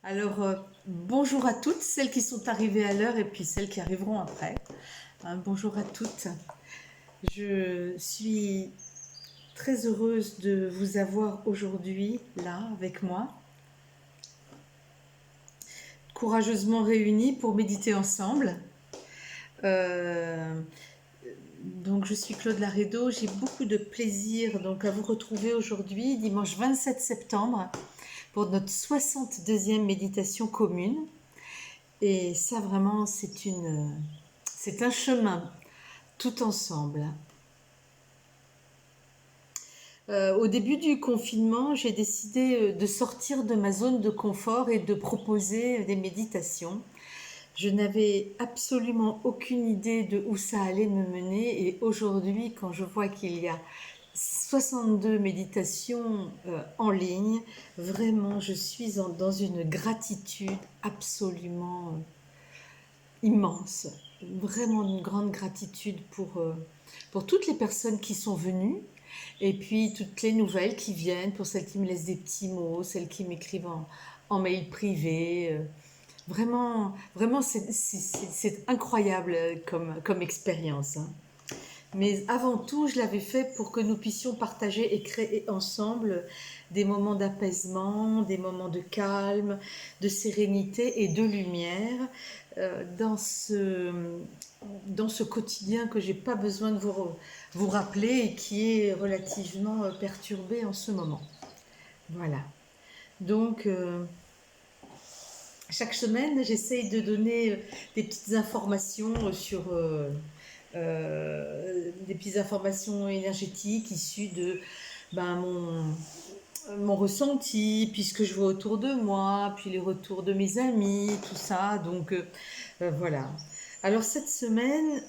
Alors, bonjour à toutes, celles qui sont arrivées à l'heure et puis celles qui arriveront après. Bonjour à toutes. Je suis très heureuse de vous avoir aujourd'hui là avec moi, courageusement réunis pour méditer ensemble. Euh, donc, je suis Claude Laredo. J'ai beaucoup de plaisir donc à vous retrouver aujourd'hui, dimanche 27 septembre, pour notre 62e méditation commune. Et ça, vraiment, c'est un chemin tout ensemble. Au début du confinement, j'ai décidé de sortir de ma zone de confort et de proposer des méditations. Je n'avais absolument aucune idée de où ça allait me mener et aujourd'hui, quand je vois qu'il y a 62 méditations en ligne, vraiment, je suis dans une gratitude absolument immense, vraiment une grande gratitude pour toutes les personnes qui sont venues et puis toutes les nouvelles qui viennent, pour celles qui me laissent des petits mots, celles qui m'écrivent en mail privé. Vraiment, vraiment c'est incroyable comme expérience, hein. Mais avant tout, je l'avais fait pour que nous puissions partager et créer ensemble des moments d'apaisement, des moments de calme, de sérénité et de lumière dans ce quotidien que j'ai pas besoin de vous rappeler et qui est relativement perturbé en ce moment. Voilà. Donc, chaque semaine, j'essaye de donner des petites informations sur des petites informations énergétiques issues de mon ressenti, puis ce que je vois autour de moi, puis les retours de mes amis, tout ça. Donc voilà. Alors cette semaine,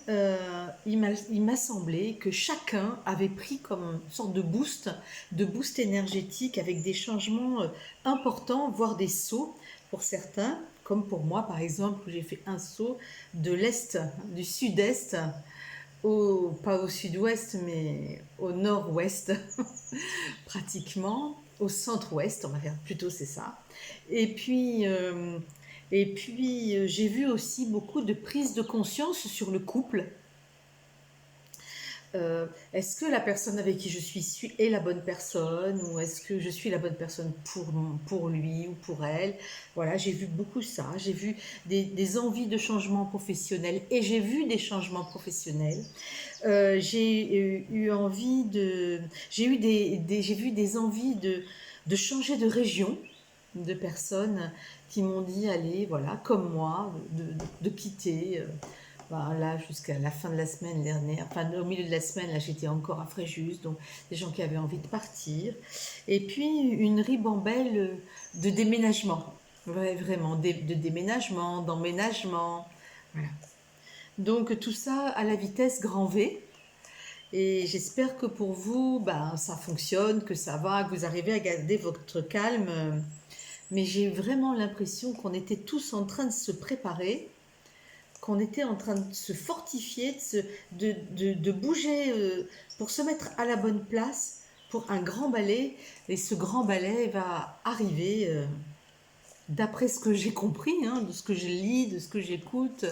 il m'a semblé que chacun avait pris comme une sorte de boost énergétique avec des changements importants, voire des sauts pour certains, comme pour moi par exemple, où j'ai fait un saut de l'est, du sud-est, pas au sud-ouest, mais au nord-ouest, pratiquement, au centre-ouest, on va dire plutôt c'est ça. Et puis, j'ai vu aussi beaucoup de prise de conscience sur le couple. Est-ce que la personne avec qui je suis est la bonne personne ou est-ce que je suis la bonne personne pour lui ou pour elle? Voilà, j'ai vu beaucoup ça. J'ai vu des envies de changement professionnel et j'ai vu des changements professionnels. J'ai envie j'ai vu des envies de changer de région, de personnes qui m'ont dit, allez, voilà, comme moi, de quitter. Là, jusqu'à la fin de la semaine dernière, enfin au milieu de la semaine, là j'étais encore à Fréjus, donc des gens qui avaient envie de partir. Et puis une ribambelle de déménagement, ouais, vraiment, de déménagement, d'emménagement. Voilà. Donc tout ça à la vitesse grand V. Et j'espère que pour vous, ça fonctionne, que ça va, que vous arrivez à garder votre calme. Mais j'ai vraiment l'impression qu'on était tous en train de se préparer, qu'on était en train de se fortifier, de bouger pour se mettre à la bonne place pour un grand ballet. Et ce grand ballet va arriver, d'après ce que j'ai compris, hein, de ce que je lis, de ce que j'écoute,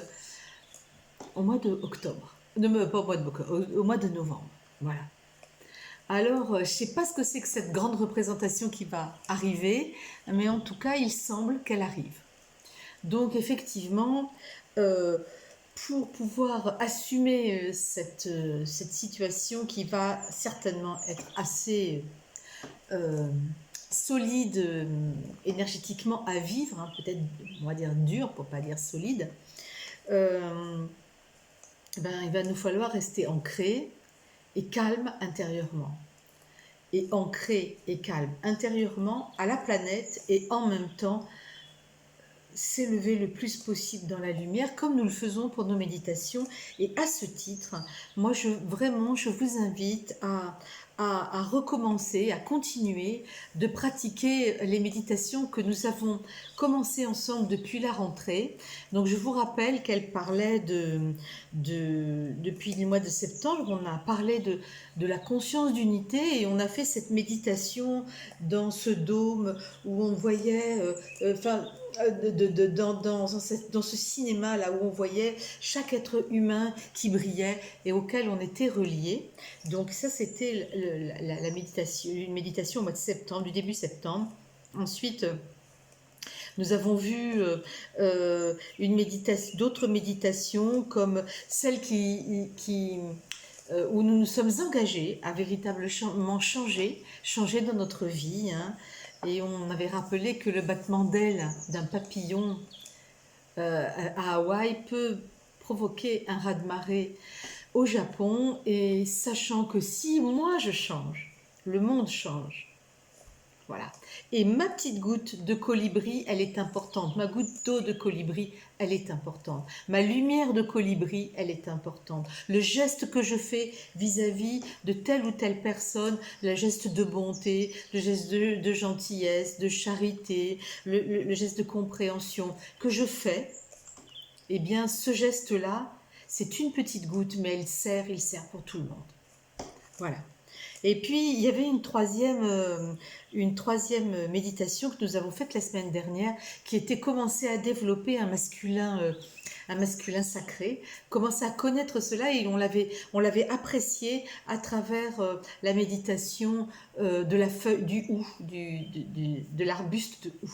au mois d'octobre. Pas au mois d'octobre, au mois de novembre. Voilà. Alors, je ne sais pas ce que c'est que cette grande représentation qui va arriver, mais en tout cas, il semble qu'elle arrive. Donc, effectivement, euh, pour pouvoir assumer cette situation qui va certainement être assez euh, solide énergétiquement à vivre, hein, peut-être on va dire dur pour pas dire solide, euh, il va nous falloir rester ancré et calme intérieurement. Et ancré et calme intérieurement à la planète et en même temps s'élever le plus possible dans la lumière comme nous le faisons pour nos méditations. Et à ce titre, moi je vous invite à recommencer, à continuer de pratiquer les méditations que nous avons commencé ensemble depuis la rentrée. Donc je vous rappelle qu'elle parlait depuis le mois de septembre, on a parlé de la conscience d'unité et on a fait cette méditation dans ce dôme où on voyait, dans ce cinéma-là où on voyait chaque être humain qui brillait et auquel on était relié. Donc ça, c'était la méditation, une méditation au mois de septembre, du début septembre. Ensuite, nous avons vu d'autres méditations comme celle où nous nous sommes engagés à véritablement changer dans notre vie, hein. Et on avait rappelé que le battement d'aile d'un papillon à Hawaï peut provoquer un raz-de-marée au Japon, et sachant que si moi je change, le monde change. Voilà. Et ma petite goutte de colibri, elle est importante. Ma goutte d'eau de colibri, elle est importante. Ma lumière de colibri, elle est importante. Le geste que je fais vis-à-vis de telle ou telle personne, le geste de bonté, le geste de gentillesse, de charité, le geste de compréhension que je fais, eh bien, ce geste-là, c'est une petite goutte, mais il sert pour tout le monde. Voilà. Et puis, il y avait une troisième méditation que nous avons faite la semaine dernière, qui était commencer à développer un masculin sacré, commencer à connaître cela, et on l'avait apprécié à travers la méditation de la feuille du hou, de l'arbuste de hou.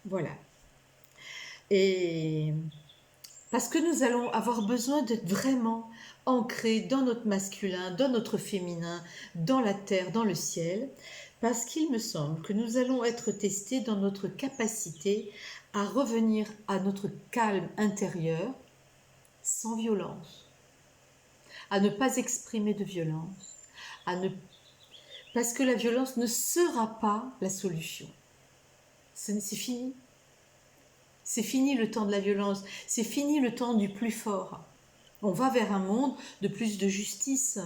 Voilà. Et parce que nous allons avoir besoin d'être vraiment ancrés dans notre masculin, dans notre féminin, dans la terre, dans le ciel, parce qu'il me semble que nous allons être testés dans notre capacité à revenir à notre calme intérieur sans violence, à ne pas exprimer de violence, parce que la violence ne sera pas la solution. C'est fini. C'est fini le temps de la violence, c'est fini le temps du plus fort. On va vers un monde de plus de justice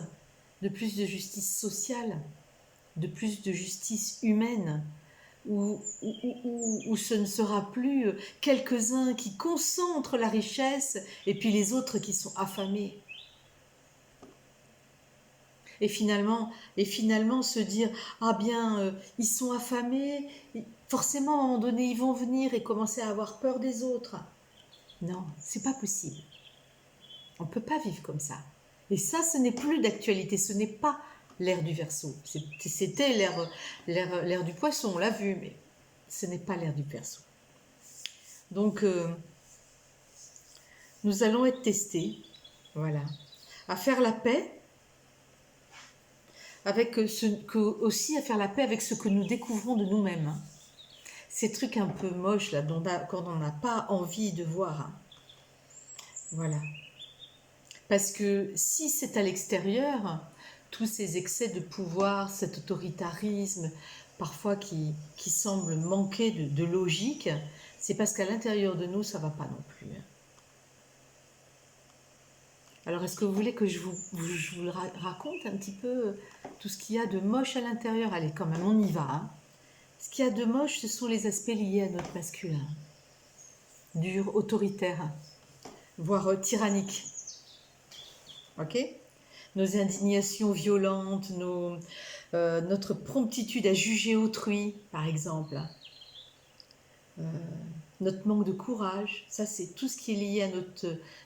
sociale, de plus de justice humaine, où ce ne sera plus quelques-uns qui concentrent la richesse et puis les autres qui sont affamés. Et finalement se dire, ah bien, ils sont affamés, forcément à un moment donné ils vont venir et commencer à avoir peur des autres. Non, c'est pas possible. On ne peut pas vivre comme ça. Et ça, ce n'est plus d'actualité, ce n'est pas l'ère du Verseau. C'était l'ère du Poisson, on l'a vu, mais ce n'est pas l'ère du Verseau. Donc, nous allons être testés, voilà, à faire la paix aussi à faire la paix avec ce que nous découvrons de nous-mêmes. Ces trucs un peu moches là, quand on n'a pas envie de voir. Voilà. Parce que si c'est à l'extérieur, tous ces excès de pouvoir, cet autoritarisme, parfois qui semble manquer de logique, c'est parce qu'à l'intérieur de nous, ça ne va pas non plus. Alors, est-ce que vous voulez que je vous raconte un petit peu tout ce qu'il y a de moche à l'intérieur? Allez, quand même, on y va. Hein. Ce qu'il y a de moche, ce sont les aspects liés à notre masculin. Dur, autoritaire, voire tyrannique. Ok? Nos indignations violentes, notre promptitude à juger autrui, par exemple. Notre manque de courage, ça c'est tout ce qui est lié à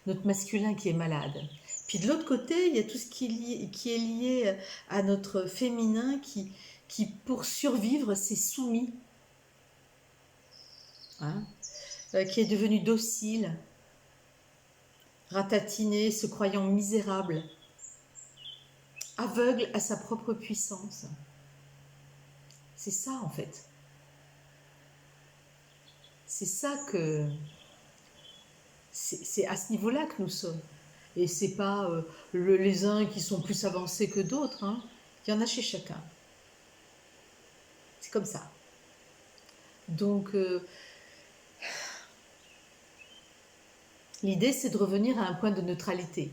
notre masculin qui est malade. Puis de l'autre côté, il y a tout ce qui est lié à notre féminin qui pour survivre, s'est soumis, hein, qui est devenu docile, ratatiné, se croyant misérable, aveugle à sa propre puissance. C'est ça en fait. C'est ça que... C'est à ce niveau-là que nous sommes. Et c'est pas les uns qui sont plus avancés que d'autres. Hein. Il y en a chez chacun. C'est comme ça. Donc, l'idée, c'est de revenir à un point de neutralité.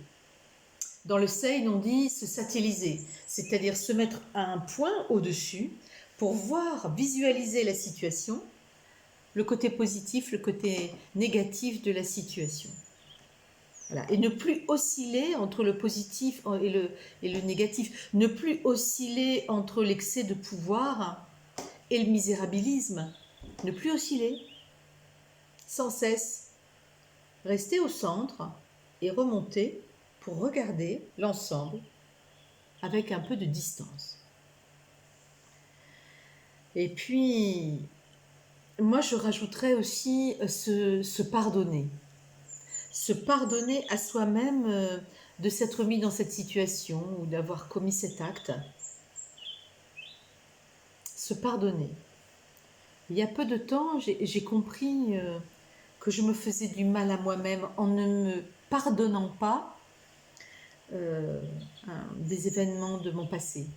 Dans le Sein, on dit se satelliser, c'est-à-dire se mettre à un point au-dessus pour voir, visualiser la situation, le côté positif, le côté négatif de la situation. Voilà. Et ne plus osciller entre le positif et le négatif, ne plus osciller entre l'excès de pouvoir et le misérabilisme, ne plus osciller. sans cesse. Restez au centre et remontez pour regarder l'ensemble avec un peu de distance. Et puis, moi, je rajouterais aussi se pardonner. Se pardonner à soi-même de s'être mis dans cette situation ou d'avoir commis cet acte. Se pardonner. Il y a peu de temps, j'ai compris que je me faisais du mal à moi-même en ne me pardonnant pas euh, des événements de mon passé.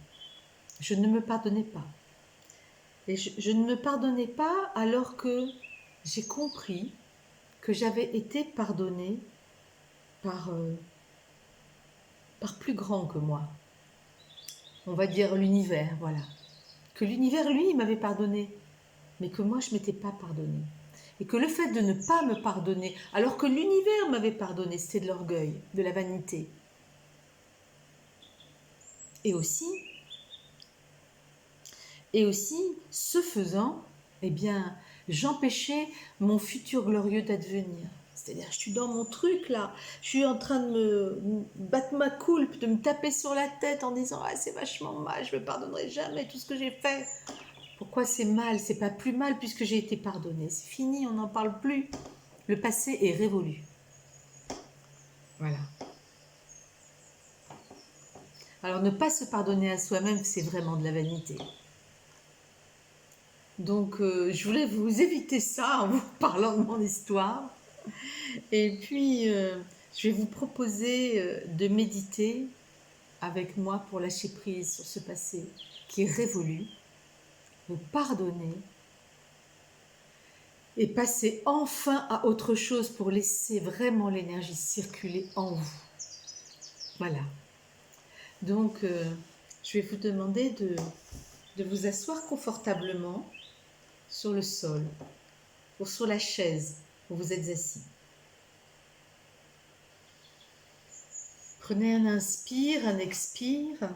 Je ne me pardonnais pas. Et je ne me pardonnais pas alors que j'ai compris que j'avais été pardonnée par plus grand que moi. On va dire l'univers, voilà. Que l'univers, lui, il m'avait pardonné, mais que moi, je ne m'étais pas pardonnée. Et que le fait de ne pas me pardonner, alors que l'univers m'avait pardonné, c'était de l'orgueil, de la vanité. Et aussi, ce faisant, eh bien, j'empêchais mon futur glorieux d'advenir. C'est-à-dire, je suis dans mon truc là, je suis en train de me battre ma coulpe, de me taper sur la tête en disant ah c'est vachement mal, je ne me pardonnerai jamais tout ce que j'ai fait. Pourquoi c'est mal? C'est pas plus mal puisque j'ai été pardonnée. C'est fini, on n'en parle plus. Le passé est révolu. Voilà. Alors ne pas se pardonner à soi-même, c'est vraiment de la vanité. Donc je voulais vous éviter ça en vous parlant de mon histoire. Et puis je vais vous proposer de méditer avec moi pour lâcher prise sur ce passé qui est révolu, vous pardonner et passer enfin à autre chose pour laisser vraiment l'énergie circuler en vous. Voilà. Donc je vais vous demander de vous asseoir confortablement sur le sol ou sur la chaise où vous êtes assis. Prenez un inspire, un expire.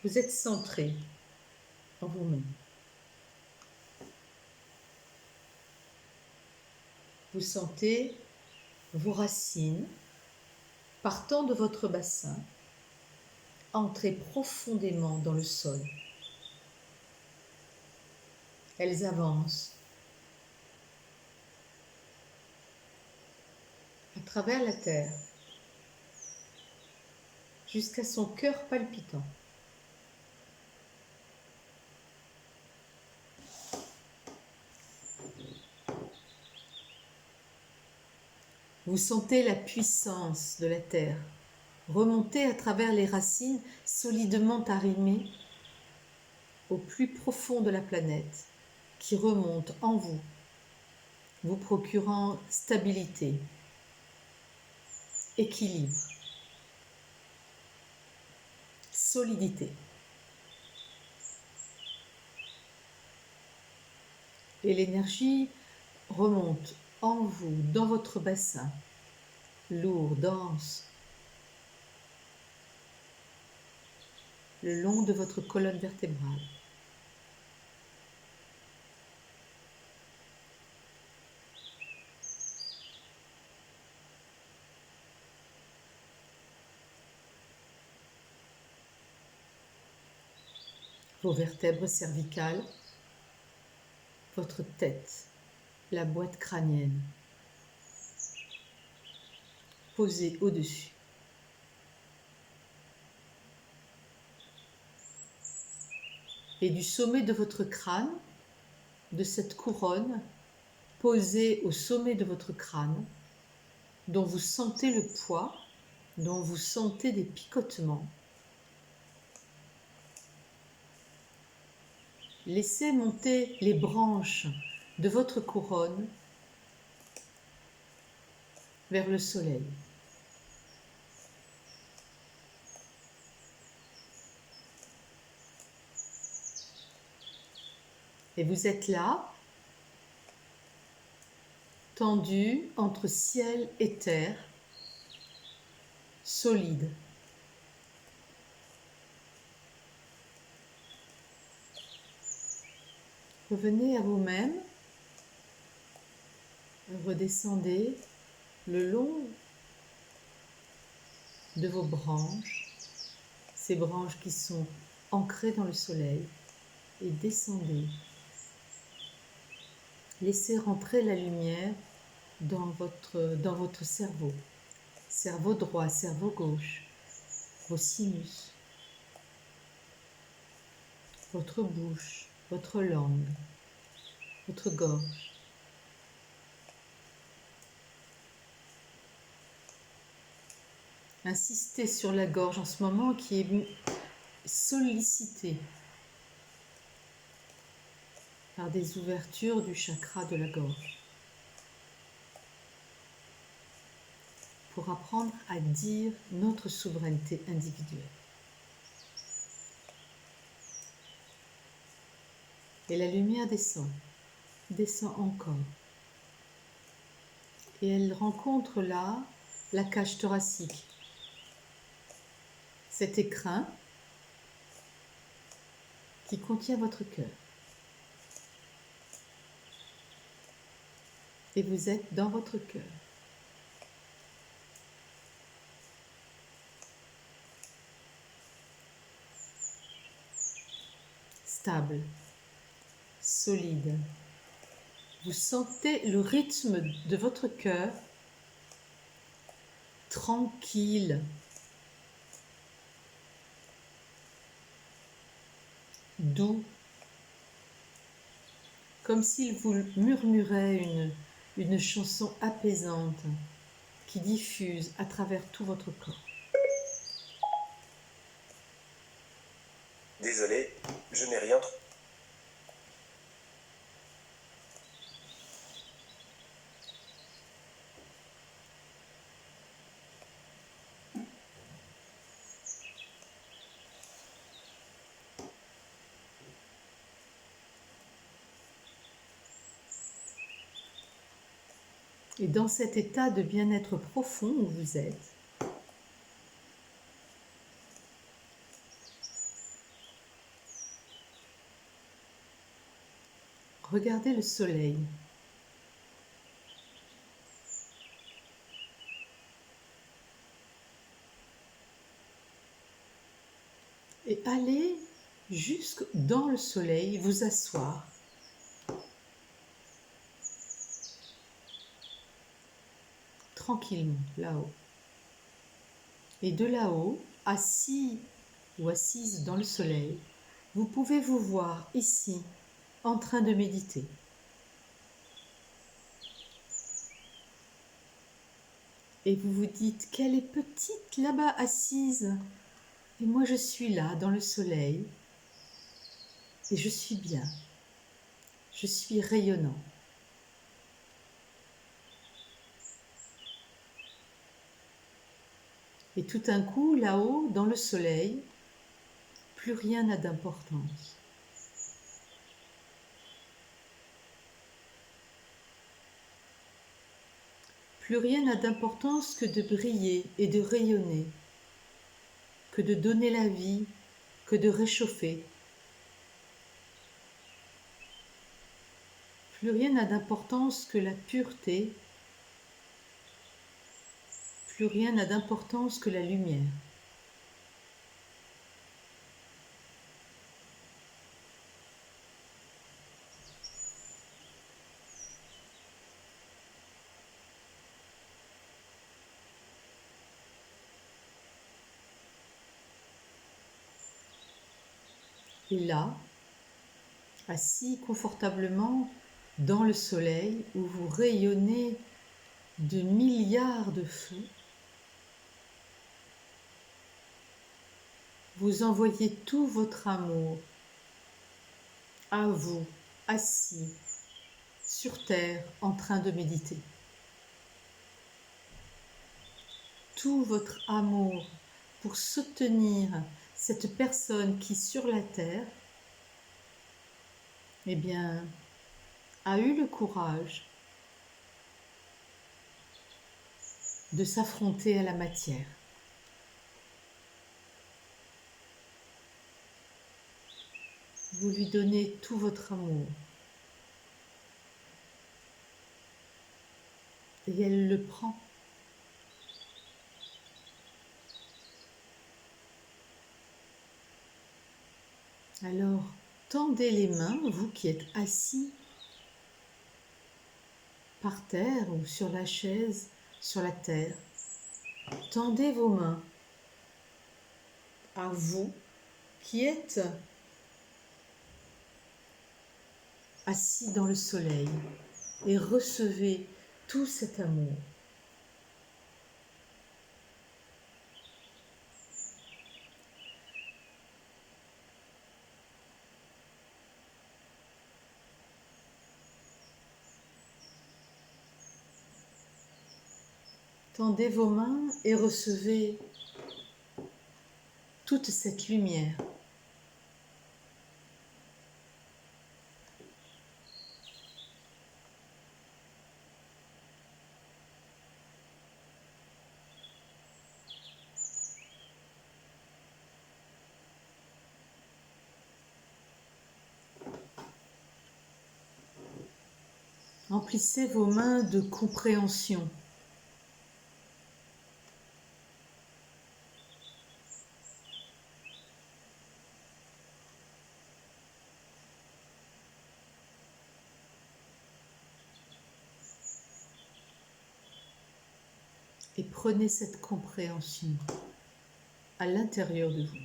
Vous êtes centré en vous-même. Vous sentez vos racines partant de votre bassin entrer profondément dans le sol. Elles avancent à travers la terre jusqu'à son cœur palpitant. Vous sentez la puissance de la terre remonter à travers les racines solidement arrimées au plus profond de la planète, qui remonte en vous, vous procurant stabilité, équilibre, solidité. Et l'énergie remonte en vous, dans votre bassin, lourd, dense, le long de votre colonne vertébrale. Vos vertèbres cervicales, votre tête, la boîte crânienne, posée au-dessus. Et du sommet de votre crâne, de cette couronne posée au sommet de votre crâne, dont vous sentez le poids, dont vous sentez des picotements. Laissez monter les branches de votre couronne vers le soleil. Et vous êtes là, tendu entre ciel et terre, solide. Revenez à vous-même, redescendez le long de vos branches, ces branches qui sont ancrées dans le soleil, et descendez. Laissez rentrer la lumière dans votre cerveau, cerveau droit, cerveau gauche, vos sinus, votre bouche, votre langue, votre gorge. Insistez sur la gorge en ce moment qui est sollicitée par des ouvertures du chakra de la gorge. Pour apprendre à dire notre souveraineté individuelle. Et la lumière descend, descend encore. Et elle rencontre là la cage thoracique. Cet écrin qui contient votre cœur. Et vous êtes dans votre cœur. Stable, solide. Vous sentez le rythme de votre cœur tranquille, doux, comme s'il vous murmurait une chanson apaisante qui diffuse à travers tout votre corps. Désolé, je n'ai rien trouvé. Et dans cet état de bien-être profond où vous êtes, regardez le soleil. Et allez jusque dans le soleil, vous asseoir. Tranquillement, là-haut. Et de là-haut, assis ou assise dans le soleil, vous pouvez vous voir ici, en train de méditer. Et vous vous dites qu'elle est petite là-bas assise. Et moi je suis là, dans le soleil. Et je suis bien. Je suis rayonnant. Et tout d'un coup, là-haut, dans le soleil, plus rien n'a d'importance. Plus rien n'a d'importance que de briller et de rayonner, que de donner la vie, que de réchauffer. Plus rien n'a d'importance que la pureté, plus rien n'a d'importance que la lumière. Et là, assis confortablement dans le soleil où vous rayonnez de milliards de feux, vous envoyez tout votre amour à vous, assis sur terre en train de méditer. Tout votre amour pour soutenir cette personne qui sur la terre, eh bien, a eu le courage de s'affronter à la matière. Vous lui donnez tout votre amour, et elle le prend. Alors, tendez les mains, vous qui êtes assis par terre ou sur la chaise, sur la terre. Tendez vos mains à vous qui êtes assis dans le soleil et recevez tout cet amour. Tendez vos mains et recevez toute cette lumière. Emplissez vos mains de compréhension. Et prenez cette compréhension à l'intérieur de vous.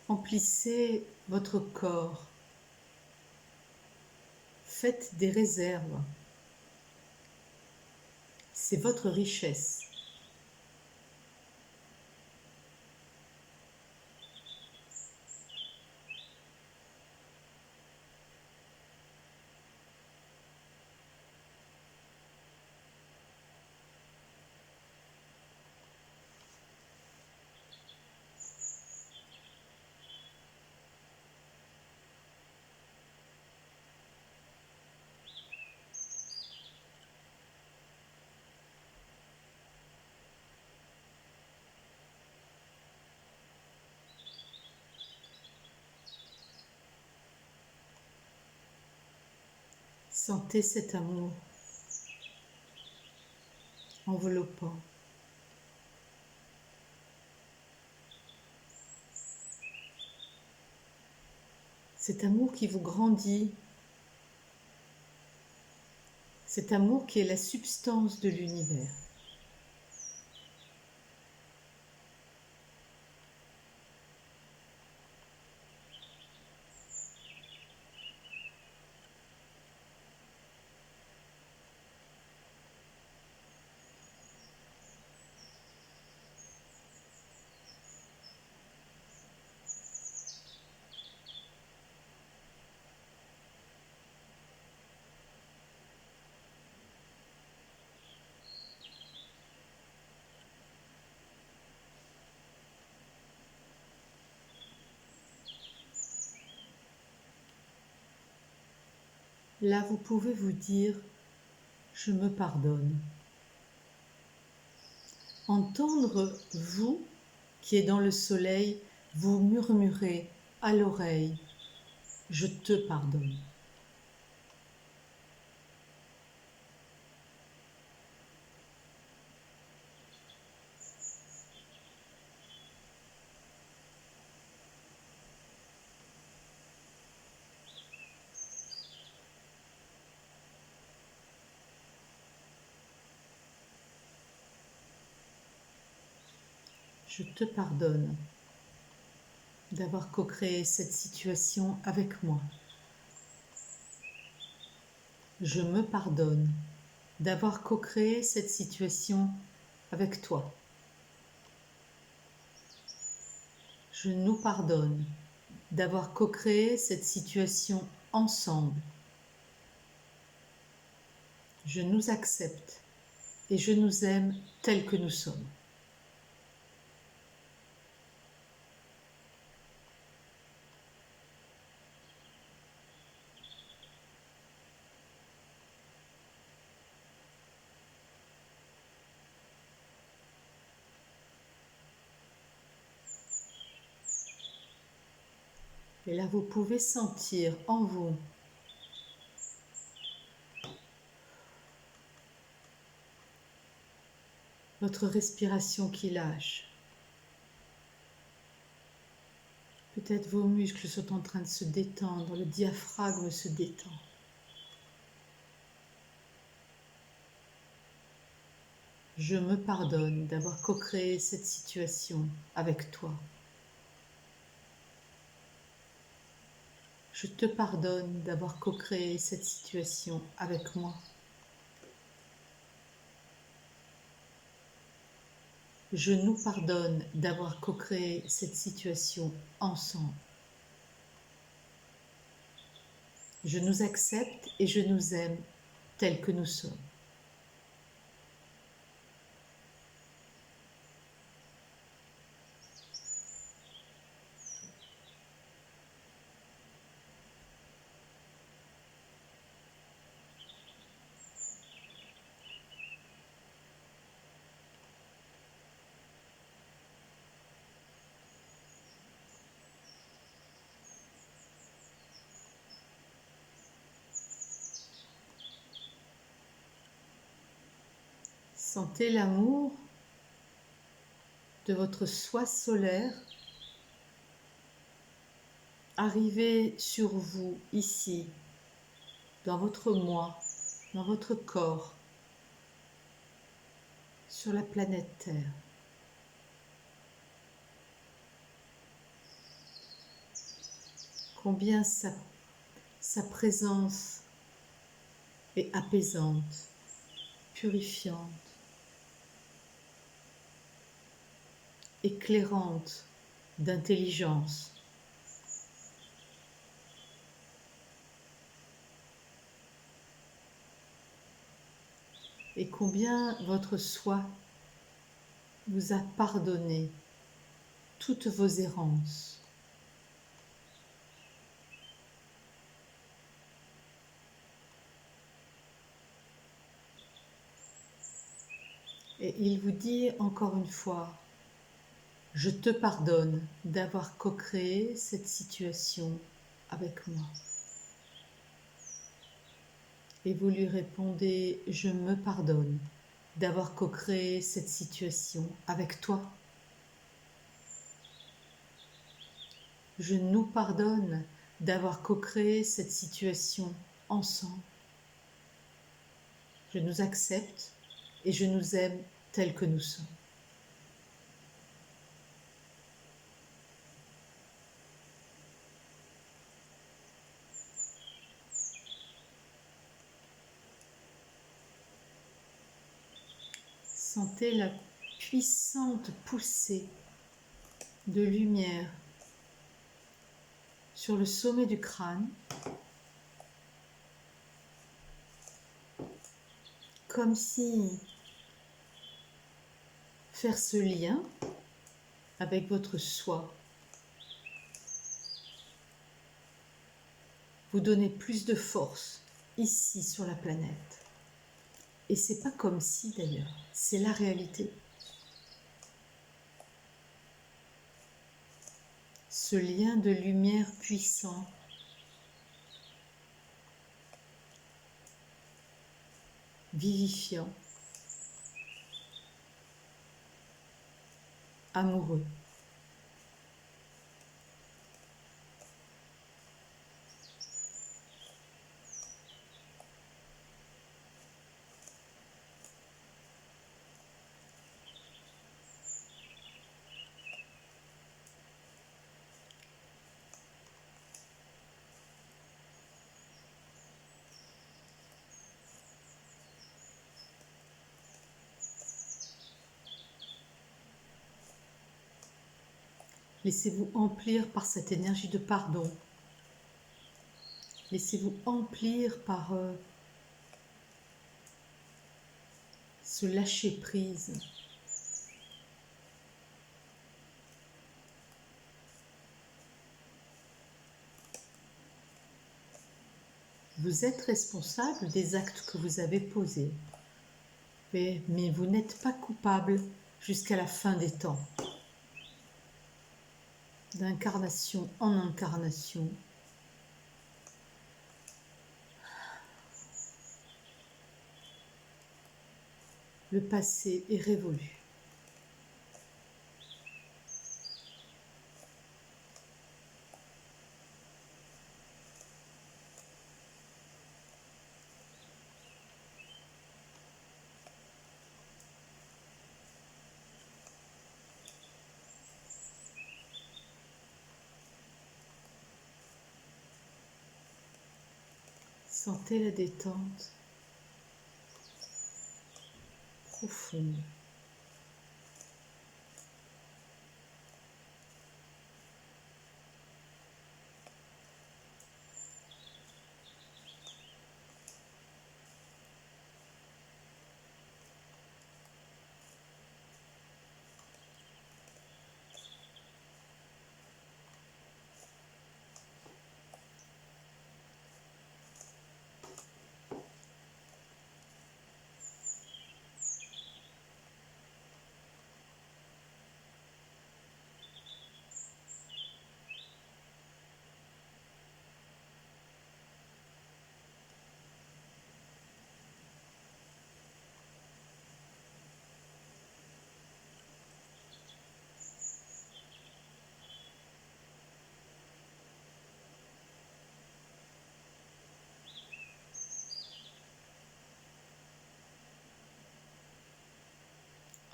Emplissez votre corps. Faites des réserves. C'est votre richesse. Sentez cet amour enveloppant. Cet amour qui vous grandit. Cet amour qui est la substance de l'univers. Là, vous pouvez vous dire, je me pardonne. Entendre vous, qui est dans le soleil, vous murmurer à l'oreille, je te pardonne. Je te pardonne d'avoir co-créé cette situation avec moi. Je me pardonne d'avoir co-créé cette situation avec toi. Je nous pardonne d'avoir co-créé cette situation ensemble. Je nous accepte et je nous aime tels que nous sommes. Et là, vous pouvez sentir en vous votre respiration qui lâche. Peut-être vos muscles sont en train de se détendre, le diaphragme se détend. Je me pardonne d'avoir co-créé cette situation avec toi. Je te pardonne d'avoir co-créé cette situation avec moi. Je nous pardonne d'avoir co-créé cette situation ensemble. Je nous accepte et je nous aime tels que nous sommes. Sentez l'amour de votre soi solaire arriver sur vous ici, dans votre moi, dans votre corps, sur la planète Terre. Combien sa présence est apaisante, purifiante, éclairante d'intelligence. Et combien votre soi vous a pardonné toutes vos errances. Et il vous dit encore une fois, je te pardonne d'avoir co-créé cette situation avec moi. Et vous lui répondez, je me pardonne d'avoir co-créé cette situation avec toi. Je nous pardonne d'avoir co-créé cette situation ensemble. Je nous accepte et je nous aime tels que nous sommes. Sentez la puissante poussée de lumière sur le sommet du crâne, comme si faire ce lien avec votre soi vous donnez plus de force ici sur la planète. Et c'est pas comme si d'ailleurs, c'est la réalité. Ce lien de lumière puissant vivifiant, amoureux. Laissez-vous emplir par cette énergie de pardon. Laissez-vous emplir par ce lâcher-prise. Vous êtes responsable des actes que vous avez posés, mais vous n'êtes pas coupable jusqu'à la fin des temps. D'incarnation en incarnation, le passé est révolu. Sentez la détente profonde.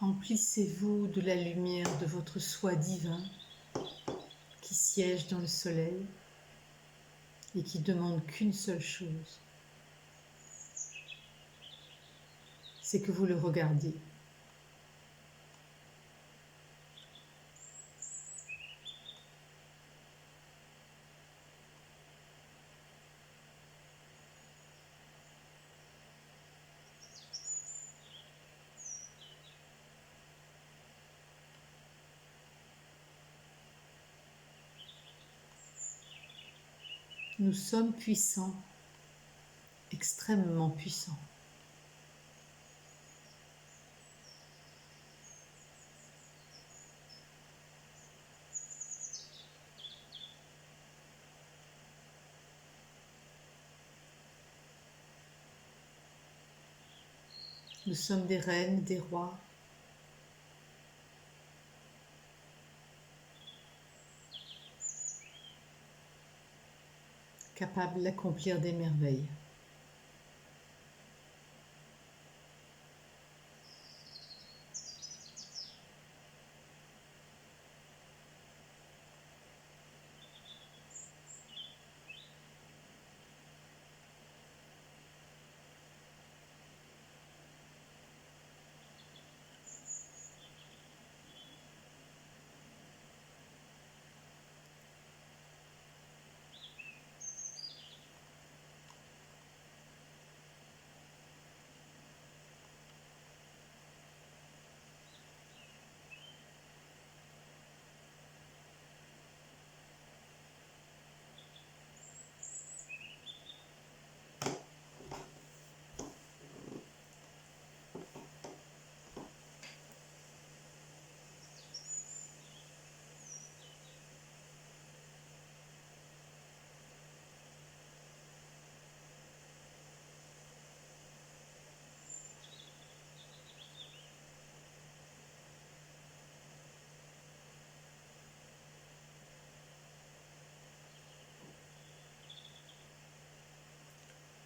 Emplissez-vous de la lumière de votre soi divin qui siège dans le soleil et qui demande qu'une seule chose, c'est que vous le regardiez. Nous sommes puissants, extrêmement puissants. Nous sommes des reines, des rois. Capables d'accomplir des merveilles.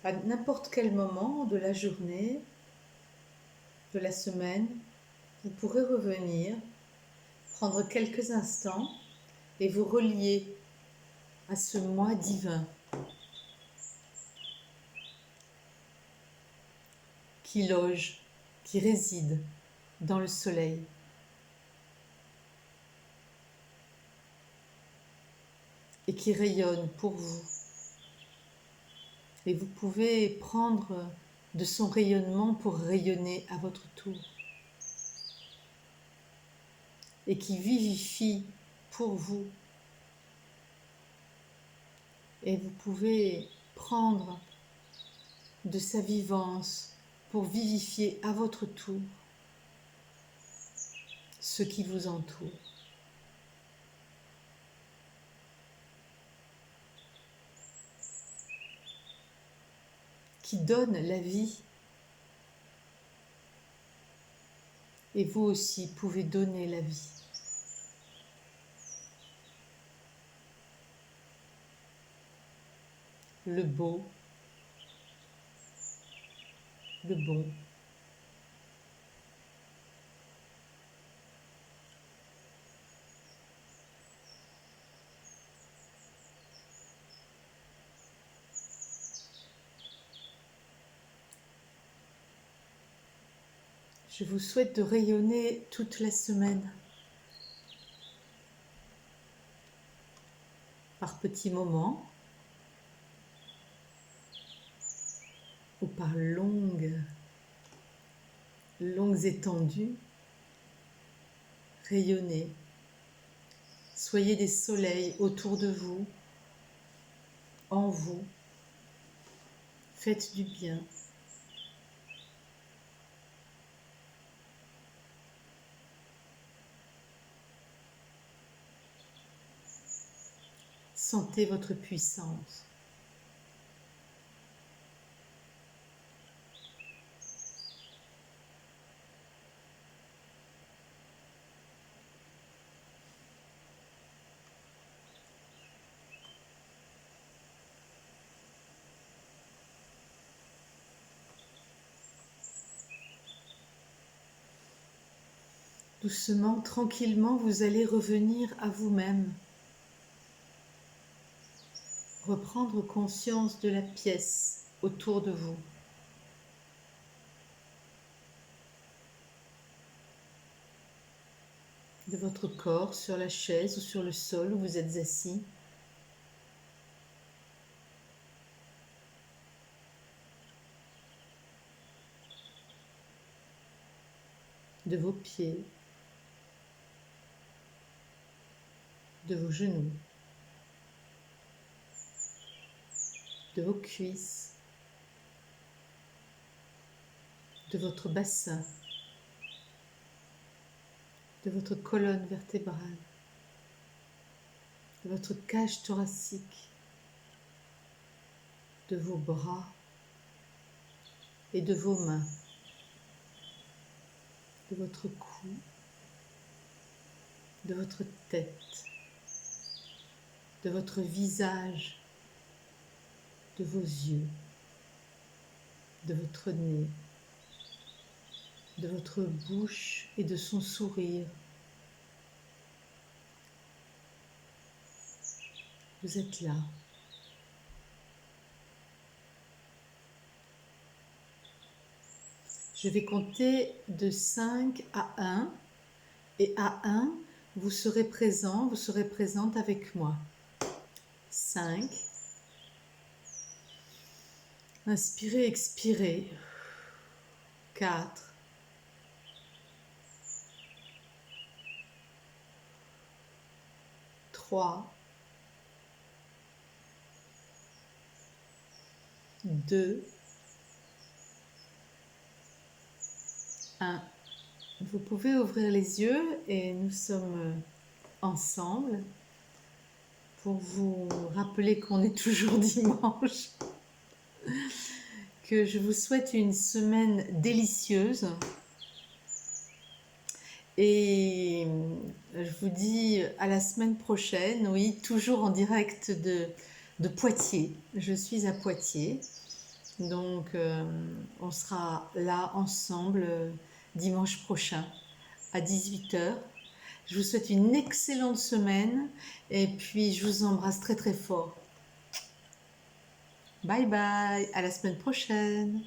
À n'importe quel moment de la journée, de la semaine, vous pourrez revenir, prendre quelques instants et vous relier à ce moi divin qui loge, qui réside dans le soleil. et qui rayonne pour vous. Et vous pouvez prendre de son rayonnement pour rayonner à votre tour. Et qui vivifie pour vous. Et vous pouvez prendre de sa vivance pour vivifier à votre tour ce qui vous entoure. Qui donne la vie. Et vous aussi pouvez donner la vie. Le beau, le bon. Je vous souhaite de rayonner toute la semaine, par petits moments, ou par longues étendues. Rayonnez. Soyez des soleils autour de vous, en vous. Faites du bien. Sentez votre puissance. Doucement, tranquillement, vous allez revenir à vous-même. Reprendre conscience de la pièce autour de vous. De votre corps sur la chaise ou sur le sol où vous êtes assis. De vos pieds. De vos genoux. De vos cuisses. De votre bassin. De votre colonne vertébrale. De votre cage thoracique. De vos bras et de vos mains. De votre cou. De votre tête. De votre visage. De vos yeux. De votre nez. De votre bouche et de son sourire. Vous êtes là. Je vais compter de 5 à 1 et à 1, vous serez présent, vous serez présente avec moi. 5. Inspirez, expirez. 4. 3. 2. 1. Vous pouvez ouvrir les yeux et nous sommes ensemble pour vous rappeler qu'on est toujours dimanche, que je vous souhaite une semaine délicieuse et je vous dis à la semaine prochaine, oui, toujours en direct de Poitiers. Je suis à Poitiers, donc on sera là ensemble dimanche prochain à 18 h. Je vous souhaite une excellente semaine et puis je vous embrasse très très fort. Bye bye, à la semaine prochaine.